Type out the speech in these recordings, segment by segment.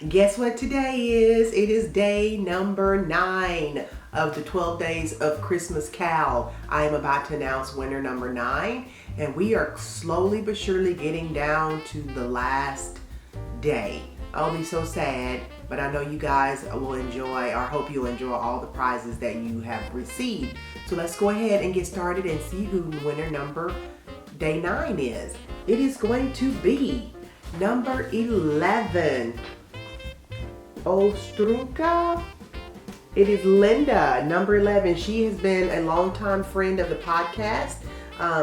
Guess what today is? It is day number 9 of the 12 days of Christmas KAL. I am about to announce winner number 9, and we are slowly but surely getting down to the last day. I'll be so sad, but I know you guys will enjoy, or hope you'll enjoy all the prizes that you have received. So let's go ahead and get started and see who winner number day 9 is. It is going to be number 11. Ostrunka. It is Linda, number 11. She has been a longtime friend of the podcast.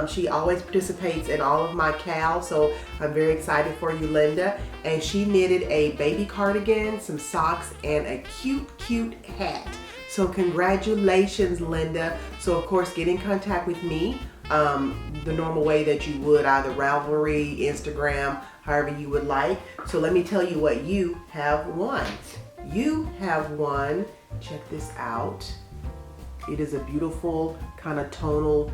She always participates in all of my KAL, so I'm very excited for you, Linda. And she knitted a baby cardigan, some socks, and a cute hat. So congratulations, Linda. So of course, get in contact with me the normal way that you would, either Ravelry, Instagram, however you would like. So let me tell you what you have won. You have won, check this out. It is a beautiful kind of tonal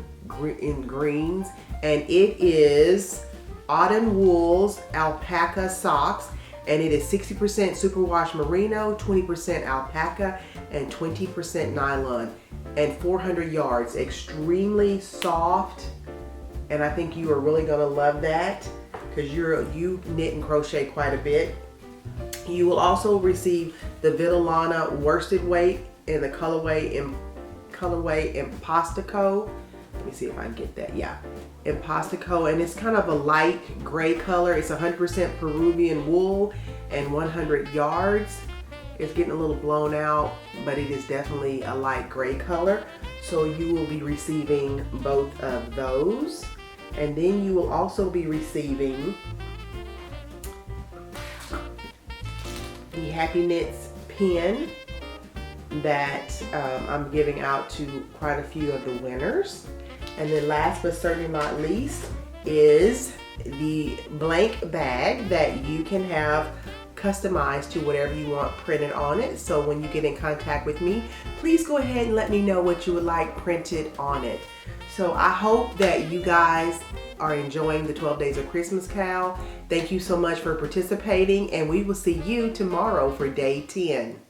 in greens, and it is Autumn Wool's Alpaca Socks, and it is 60% superwash merino, 20% alpaca, and 20% nylon, and 400 yards. Extremely soft, and I think you are really gonna love that because you knit and crochet quite a bit. You will also receive the Vitellana worsted weight in the colorway Impastico. Let me see if I can get that. Yeah, Impastico, and it's kind of a light gray color. It's 100% Peruvian wool and 100 yards. It's getting a little blown out, but it is definitely a light gray color. So you will be receiving both of those, and then you will also be receiving the Happee Knits pin that I'm giving out to quite a few of the winners. And then last but certainly not least is the blank bag that you can have customized to whatever you want printed on it. So when you get in contact with me, please go ahead and let me know what you would like printed on it. So I hope that you guys are enjoying the 12 days of Christmas KAL. Thank you so much for participating, and we will see you tomorrow for day 10.